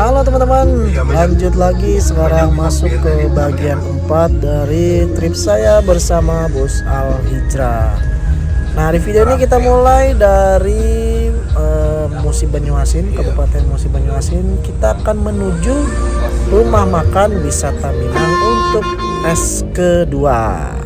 Halo teman-teman, lanjut lagi sekarang masuk ke bagian 4 dari trip saya bersama Bos Al Hijrah. Nah, di video ini kita mulai dari Musi Banyuasin, Kabupaten Musi Banyuasin. Kita akan menuju rumah makan wisata Minang untuk tes kedua.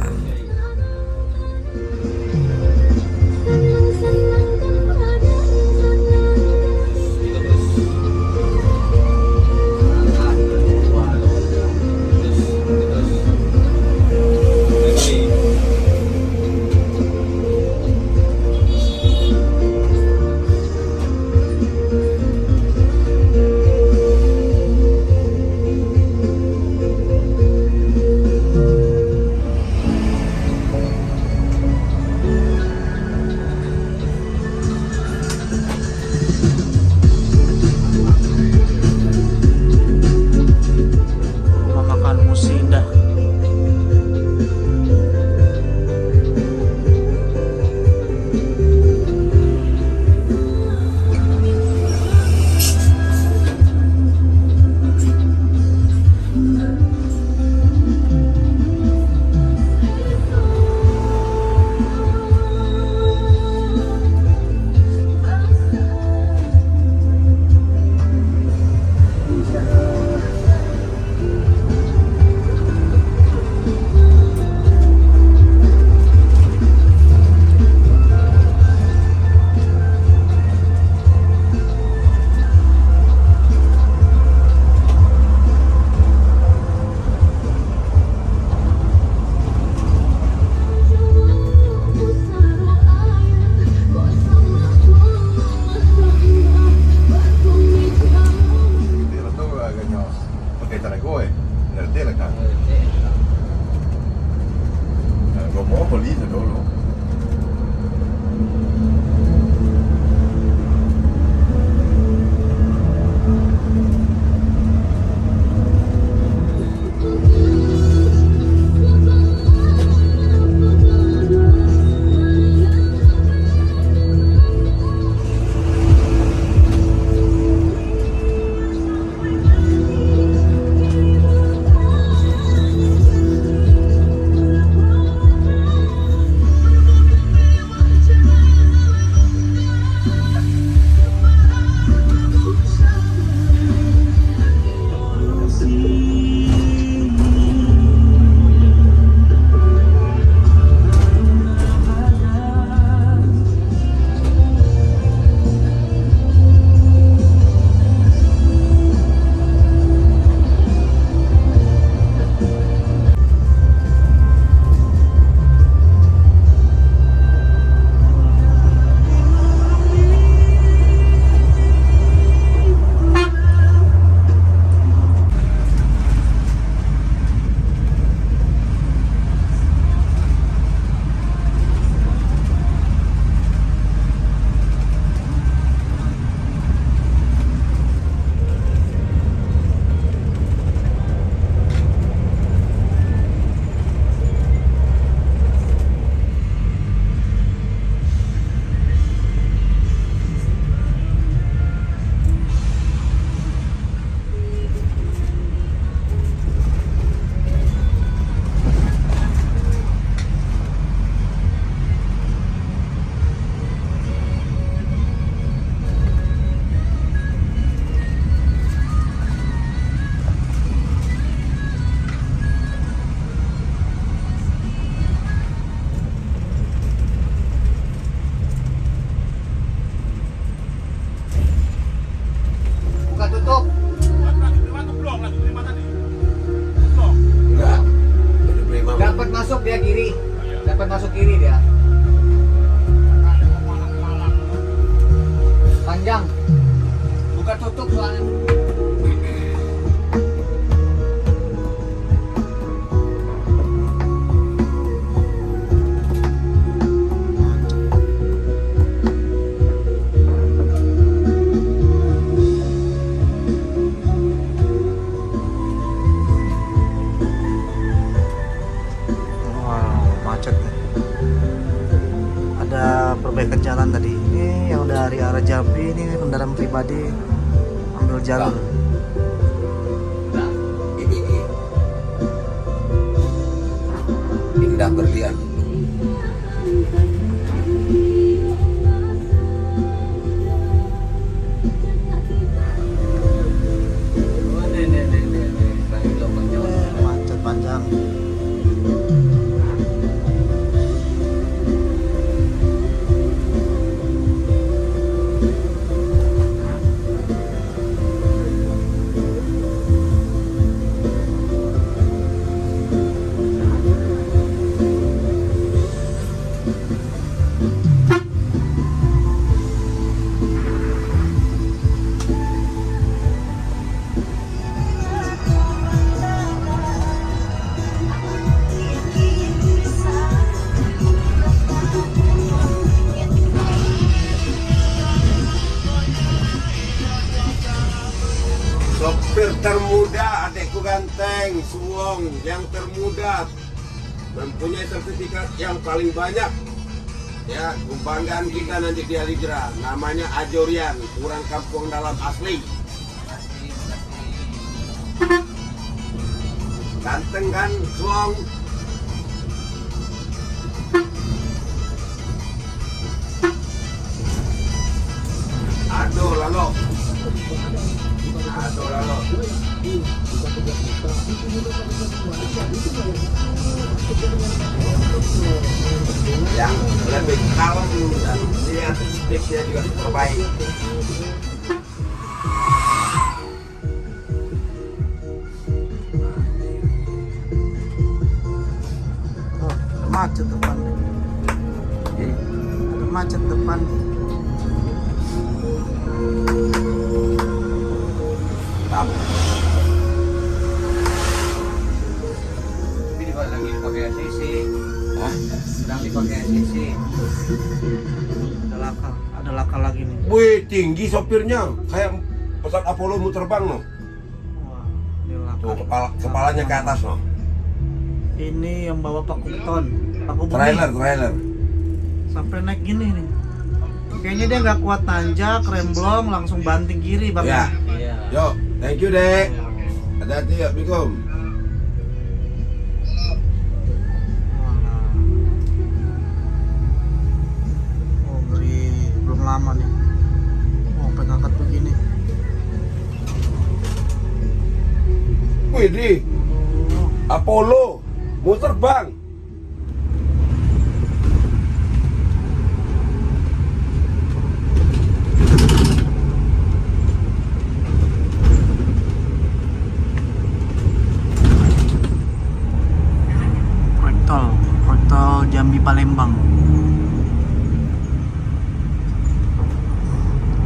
Dapat masuk kiri dia. Panjang. Buka tutup soalnya. perbaikan jalan tadi. Ini yang dari arah Jambi, ini kendaraan pribadi ambil jalur Indah Berlian. Oh, nih. Bang Ilo, Bang Jawa. Macet panjang. Sopir termuda, adekku ganteng, Suwong yang termuda, mempunyai sertifikat yang paling banyak. Ya, kebanggaan kita nanti di Al-Hijrah. Namanya Ajorian, kurang kampung dalam asli. Ganteng kan, Suwong? Aduh, lalu. Yang lebih kalem dan lihat sticknya juga terbaik. Oh, ada macet depan. Ada macet depan. Ini lagi dipakai ACC. Sedang dipakai ACC. Ada laka lagi nih. Wih, tinggi sopirnya. Kayak pesawat Apollo mau terbang loh. Wah, ini laka. Tuh, kepalanya ke atas loh. Ini yang bawa paku beton, paku bumi. Trailer. Sampai naik gini nih. Kayaknya dia nggak kuat tanjak, remblong, langsung banting kiri bang. Ya. Iya. Yo, thank you, Dek. Hati-hati ya, Assalamualaikum. Oh ngeri, belum lama nih. Oh pengangkat begini. Wih, di Apollo mau terbang. Proyek tol Jambi Palembang.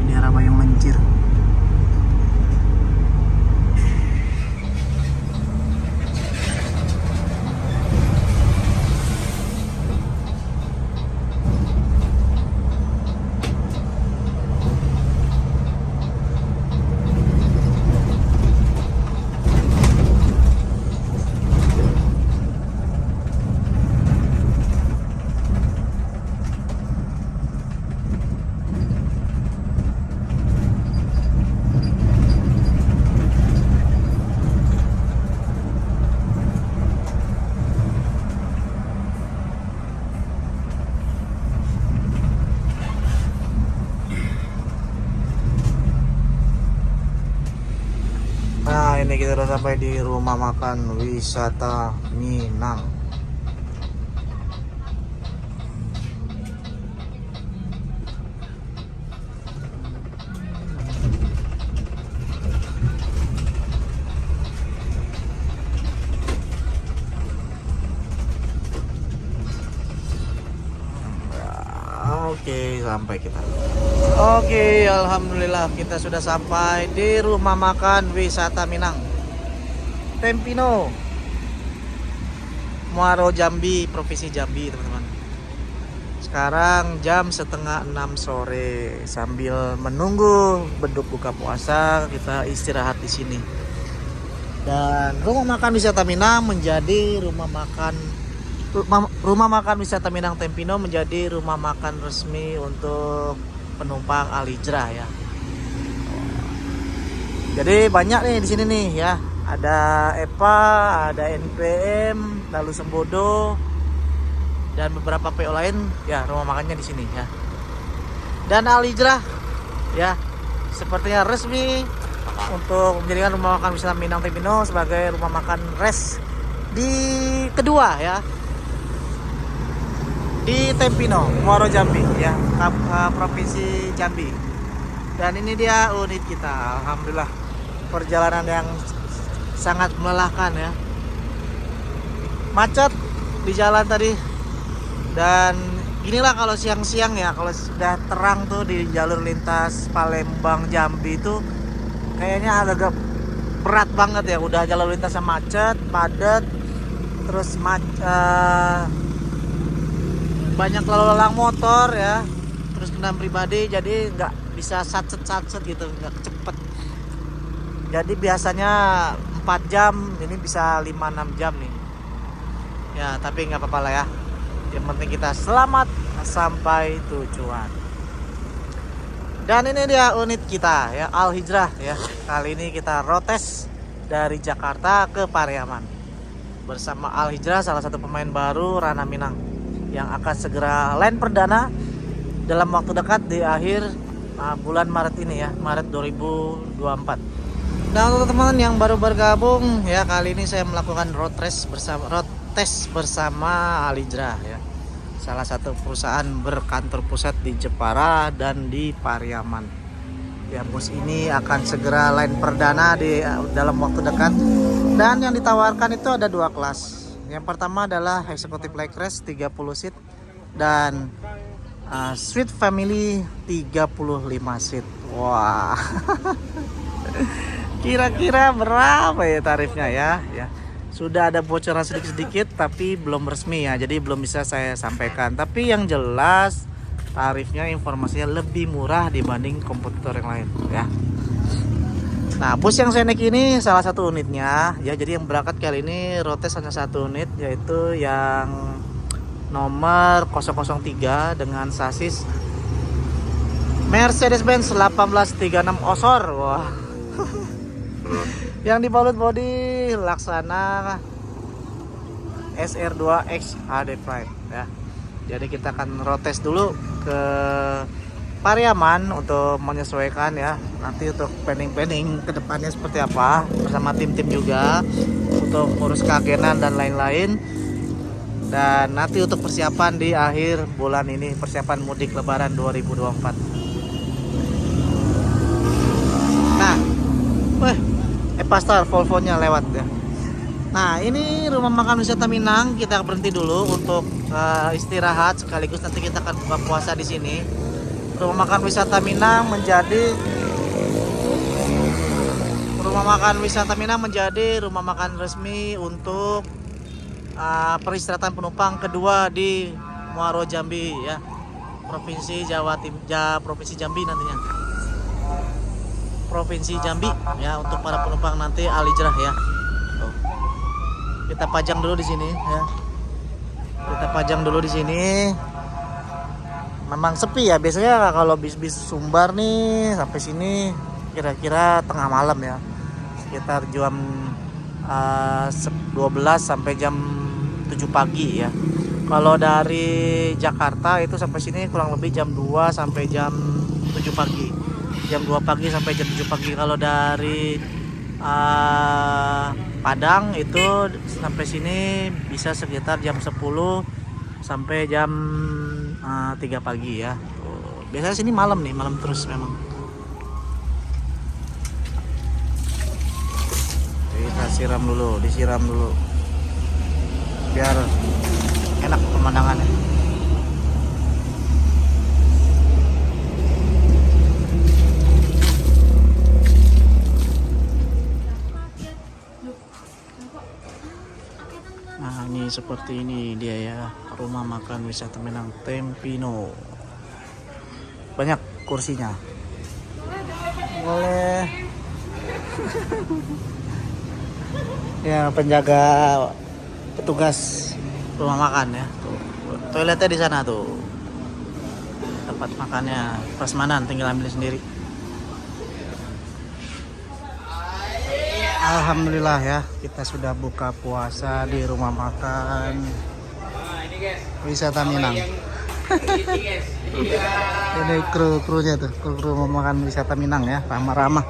Ini arah Bayung Mencir. Nah ini kita udah sampai di rumah makan wisata Minang. Oke, sampai kita. Oke, alhamdulillah kita sudah sampai di rumah makan wisata Minang. Tempino. Muaro Jambi, Provinsi Jambi, teman-teman. Sekarang jam 5:30 sore. Sambil menunggu beduk buka puasa, kita istirahat di sini. Dan rumah makan wisata Minang menjadi rumah makan wisata Minang Tempino menjadi rumah makan resmi untuk penumpang Al-Hijrah ya. Jadi banyak nih di sini nih ya. Ada EPA, ada NPM, lalu Sembodo, dan beberapa PO lain ya rumah makannya di sini ya. Dan Al Hijrah ya sepertinya resmi untuk menjadikan rumah makan wisata Minang Tempino sebagai rumah makan res di kedua ya di Tempino, Muaro Jambi ya, Provinsi Jambi. Dan ini dia unit kita. Alhamdulillah perjalanan yang sangat melelahkan ya. Macet di jalan tadi. Dan inilah kalau siang-siang ya, kalau sudah terang tuh di jalur lintas Palembang Jambi itu kayaknya agak berat banget ya. Udah jalur lintasnya macet, padat, terus banyak lalu lalang motor ya, terus kendaraan pribadi, jadi nggak bisa satset gitu, nggak cepet. Jadi biasanya 4 jam, ini bisa 5-6 jam nih ya, tapi nggak apa-apa lah ya, yang penting kita selamat sampai tujuan. Dan ini dia unit kita ya, Al Hijrah ya. Kali ini kita road test dari Jakarta ke Pariaman bersama Al Hijrah, salah satu pemain baru Ranah Minang yang akan segera land perdana dalam waktu dekat di akhir bulan Maret ini ya, Maret 2024. Dan untuk teman-teman yang baru bergabung ya, kali ini saya melakukan road test bersama Al Hijrah ya, salah satu perusahaan berkantor pusat di Jepara dan di Pariaman ya. Bus ini akan segera line perdana di dalam waktu dekat, dan yang ditawarkan itu ada 2 kelas. Yang pertama adalah Executive Like Race 30 seat dan Suite Family 35 seat. Wah. Kira-kira berapa ya tarifnya ya? Sudah ada bocoran sedikit-sedikit tapi belum resmi ya. Jadi belum bisa saya sampaikan. Tapi yang jelas tarifnya, informasinya lebih murah dibanding kompetitor yang lain ya. Nah, bus yang saya naik ini salah satu unitnya ya. Jadi yang berangkat kali ini road test hanya 1 unit, yaitu yang nomor 003 dengan sasis Mercedes-Benz 1836 Osor. Wah. Yang dibalut bodi Laksana SR2X HD Prime ya. Jadi kita akan road test dulu ke Pariaman untuk menyesuaikan ya, nanti untuk planning ke depannya seperti apa bersama tim-tim juga untuk urus keagenan dan lain-lain. Dan nanti untuk persiapan di akhir bulan ini, persiapan mudik lebaran 2024. Nah, Pastor Volvo-nya lewat ya. Nah, ini rumah makan wisata Minang, kita berhenti dulu untuk istirahat sekaligus nanti kita akan buka puasa di sini. Rumah makan wisata Minang menjadi rumah makan resmi untuk peristirahatan penumpang kedua di Muaro Jambi ya, Provinsi Provinsi Jambi nantinya. Provinsi Jambi ya, untuk para penumpang nanti Al Hijrah ya. Tuh. Kita pajang dulu di sini ya. Memang sepi ya, biasanya kalau bis-bis Sumbar nih sampai sini kira-kira tengah malam ya, sekitar jam 12 sampai jam 7 pagi ya. Kalau dari Jakarta itu sampai sini kurang lebih jam 2 sampai jam 7 pagi. Jam 2 pagi sampai jam 7 pagi. Kalau dari Padang itu sampai sini bisa sekitar jam 10 sampai jam 3 pagi ya. Biasanya sini malam terus memang. Kita disiram dulu biar enak pemandangannya. Nah, ini seperti ini dia ya, rumah makan wisata Minang Tempino. Banyak kursinya. Boleh. Ya, penjaga petugas rumah makan ya. Tuh, toiletnya di sana tuh. Tempat makannya prasmanan, tinggal ambil sendiri. Alhamdulillah ya, kita sudah buka puasa di rumah makan guys. wisata Minang. Yang ini guys. Iya. Ini kru-krunya tuh, kru mau makan wisata Minang ya, ramah-ramah.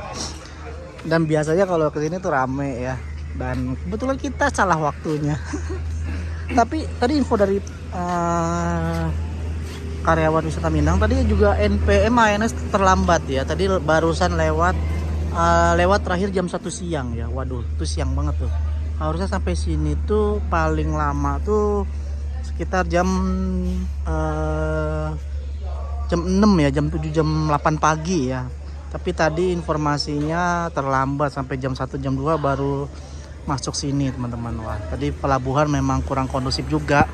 Dan biasanya kalau kesini tuh rame ya. Dan kebetulan kita salah waktunya. Tapi tadi info dari karyawan wisata Minang tadi juga NPM ANS terlambat ya. Tadi barusan lewat terakhir jam 1 siang ya. Waduh, itu siang banget tuh. Harusnya sampai sini tuh paling lama tuh sekitar jam 6 ya, jam 7 jam 8 pagi ya. Tapi tadi informasinya terlambat sampai jam 1 jam 2 baru masuk sini teman-teman. Wah, tadi pelabuhan memang kurang kondusif juga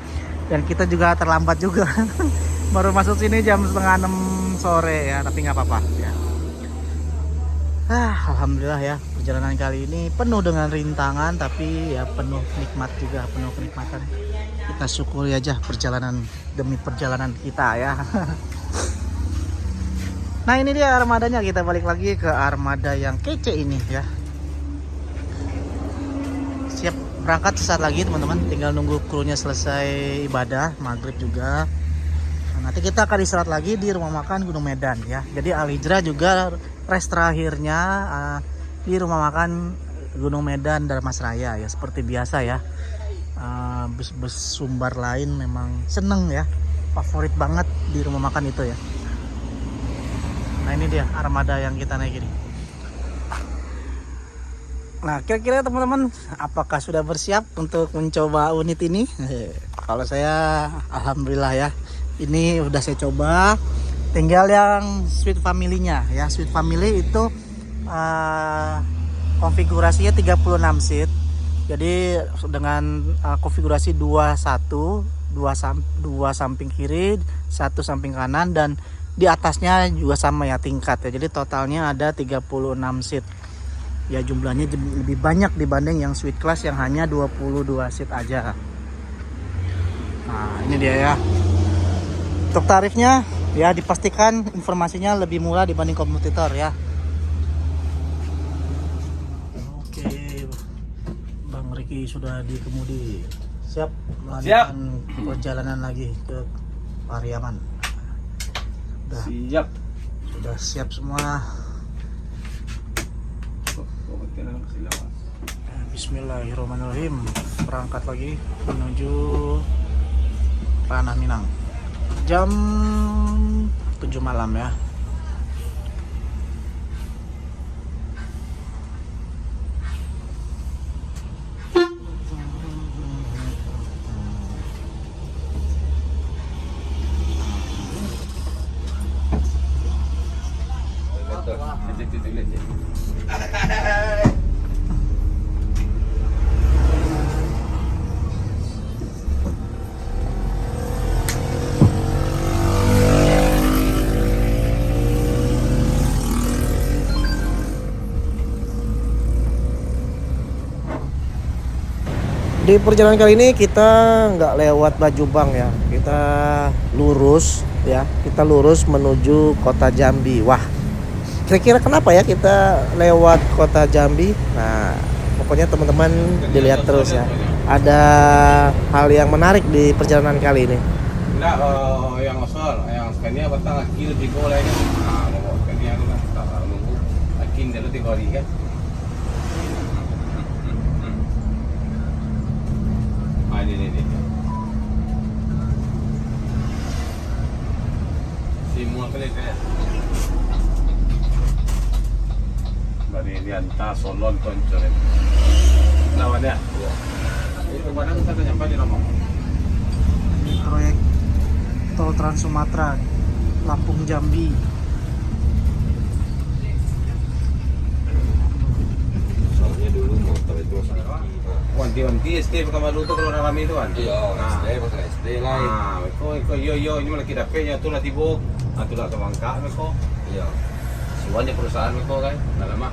dan kita juga terlambat juga. Baru masuk sini jam setengah 6 sore ya, tapi nggak apa-apa ya. Alhamdulillah ya, perjalanan kali ini penuh dengan rintangan tapi ya penuh nikmat juga, penuh kenikmatan. Kita syukuri aja perjalanan demi perjalanan kita ya. Nah ini dia armadanya, kita balik lagi ke armada yang kece ini ya. Siap berangkat sesaat lagi teman-teman, tinggal nunggu krunya selesai ibadah maghrib juga. Nah, nanti kita akan istirahat lagi di rumah makan Gunung Medan ya. Jadi Al Hijrah juga rest terakhirnya di rumah makan Gunung Medan Darmasraya ya, seperti biasa ya. Bus-bus Sumbar lain memang seneng ya, favorit banget di rumah makan itu ya. Nah ini dia armada yang kita naik ini. Nah kira-kira teman-teman apakah sudah bersiap untuk mencoba unit ini? Kalau saya alhamdulillah ya, ini udah saya coba. Tinggal yang Suite Family-nya ya. Suite Family itu konfigurasinya 36 seat. Jadi dengan konfigurasi 21, 2 samping kiri, 1 samping kanan, dan di atasnya juga sama ya tingkat ya. Jadi totalnya ada 36 seat. Ya jumlahnya lebih banyak dibanding yang suite class yang hanya 22 seat aja. Nah, ini dia ya. Untuk tarifnya ya dipastikan informasinya lebih murah dibanding kompetitor ya. Oke. Bang Riki sudah di kemudi. Siap melanjutkan perjalanan lagi ke Pariaman. Sudah siap semua. Bismillahirrahmanirrahim. Berangkat lagi menuju Ranah Minang. Jam 7 malam ya. Di perjalanan kali ini kita nggak lewat Bajubang ya, kita lurus ya, kita lurus menuju kota Jambi. Wah, kira-kira kenapa ya kita lewat kota Jambi? Nah, pokoknya teman-teman dilihat terus ya. Ada hal yang menarik di perjalanan kali ini. Enggak, yang osol, yang sekalinya batang kilo 3 lainnya. Nah, mau sekalinya kan tak nunggu. Akin dulu 3 hari kan. Ini. Semua kali ya. Dari Lianta Solon Koncoret. Lawannya. Itu padahal kita nyampe di Romo. Proyek Tol Trans Sumatera Lampung Jambi. Soalnya dulu motor itu wanti-wanti SD pertama dulu tuh kalau rame itu kan. Iya, SD lah. Nah, kok yo ini lagi dapetnya tuh lah tibuk. Atau lah kebangka kok. Iya. Semuanya perusahaan kok kan. Enggak lama.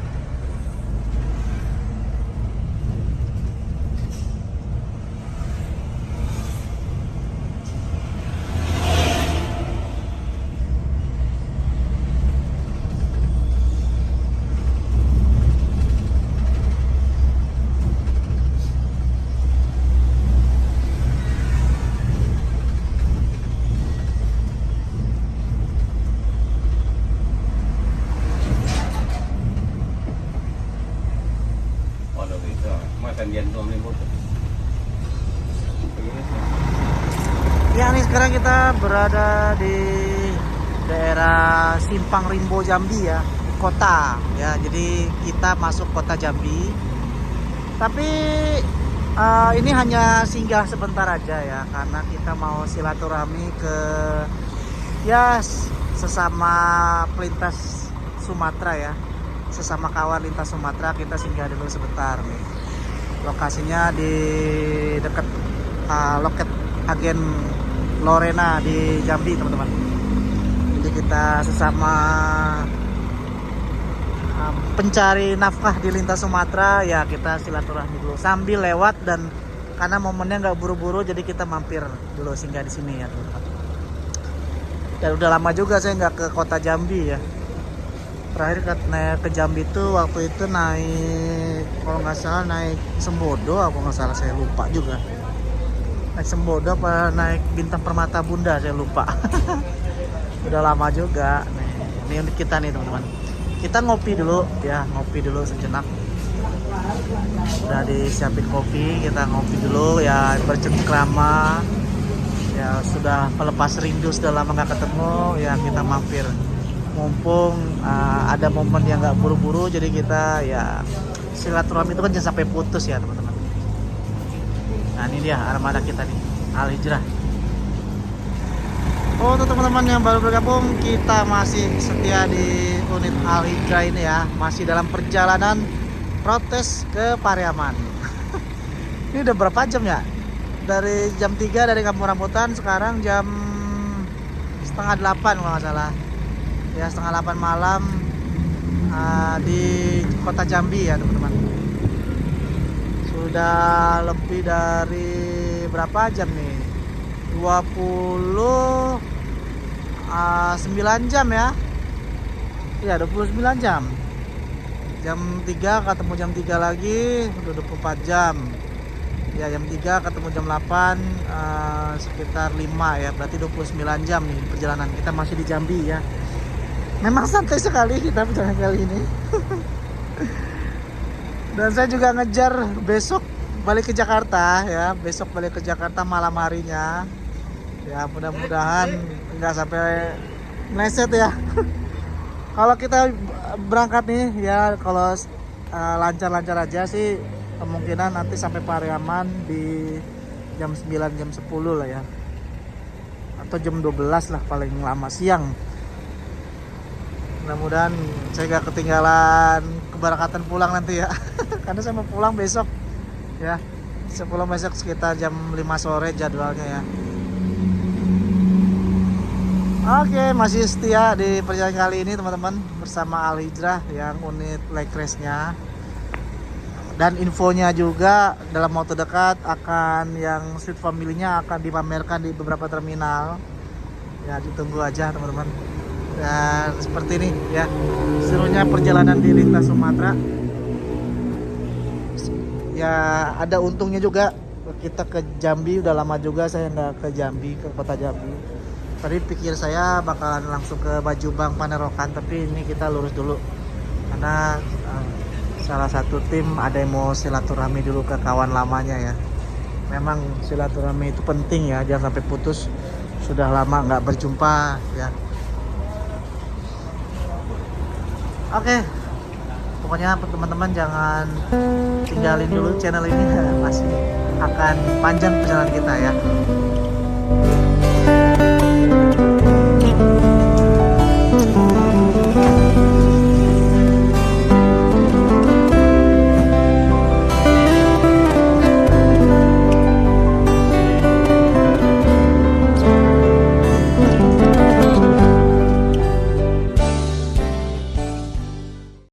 makan dia doang nih motor. Ya nih sekarang kita berada di daerah Simpang Rimbo Jambi ya, kota ya. Jadi kita masuk kota Jambi. Tapi ini hanya singgah sebentar aja ya, karena kita mau silaturahmi ke ya sesama pelintas Sumatera ya, sesama kawan lintas Sumatera. Kita singgah dulu sebentar nih. Lokasinya di dekat loket agen Lorena di Jambi teman-teman. Jadi kita sesama pencari nafkah di lintas Sumatera ya, kita silaturahmi dulu sambil lewat, dan karena momennya nggak buru-buru jadi kita mampir dulu singgah di sini ya teman-teman. Dan udah lama juga saya nggak ke kota Jambi ya. Terakhir ke Jambi itu waktu itu naik, kalau nggak salah naik Sembodo, aku nggak salah, saya lupa juga. Naik Sembodo apa naik Bintang Permata Bunda, saya lupa. Udah lama juga. Nih, ini kita nih teman-teman. Kita ngopi dulu ya, ngopi dulu sejenak. Udah disiapin kopi, kita ngopi dulu ya, bercengkrama. Ya sudah melepas rindu, sudah lama nggak ketemu ya, kita mampir. Mumpung ada momen yang nggak buru-buru, jadi kita ya silaturahmi itu kan jangan sampai putus ya teman-teman. Nah ini dia armada kita nih, Al Hijrah. Oh untuk teman-teman yang baru bergabung, kita masih setia di unit Al Hijrah ini ya, masih dalam perjalanan protes ke Pariaman. Ini udah berapa jam ya? Dari jam 3 dari Kampung Rambutan, sekarang jam setengah 8 kalau nggak salah. Ya setengah 8 malam di kota Jambi ya teman-teman. Sudah lebih dari berapa jam nih? 29 jam ya. Iya 29 jam. Jam 3 ketemu jam 3 lagi, udah 24 jam. Ya jam 3 ketemu jam 8, sekitar 5 ya, berarti 29 jam nih perjalanan. Kita masih di Jambi ya. Memang santai sekali kita perjalanan kali ini. Dan saya juga ngejar besok balik ke Jakarta ya, besok balik ke Jakarta malam harinya. Ya mudah-mudahan nggak sampai meleset ya. Kalau kita berangkat nih ya, kalau lancar-lancar aja sih kemungkinan nanti sampai Pariaman di jam 9 jam 10 lah ya, atau jam 12 lah paling lama siang. Mudah-mudahan saya gak ketinggalan keberangkatan pulang nanti ya. Karena saya mau pulang besok ya, saya pulang besok sekitar jam 5 sore jadwalnya ya. Oke, masih setia di perjalanan kali ini teman-teman, bersama Al Hijrah yang unit leg race-nya. Dan infonya juga dalam waktu dekat akan yang Street Family-nya akan dipamerkan di beberapa terminal. Ya ditunggu aja teman-teman. Dan seperti ini ya, serunya perjalanan di lintas Sumatera. Ya ada untungnya juga kita ke Jambi, udah lama juga saya nggak ke Jambi, ke kota Jambi. Tadi pikir saya bakalan langsung ke Bajubang Panerokan, tapi ini kita lurus dulu karena salah satu tim ada yang mau silaturahmi dulu ke kawan lamanya ya. Memang silaturahmi itu penting ya, jangan sampai putus, sudah lama nggak berjumpa ya. Oke, pokoknya teman-teman jangan tinggalin dulu channel ini, masih akan panjang perjalanan kita ya.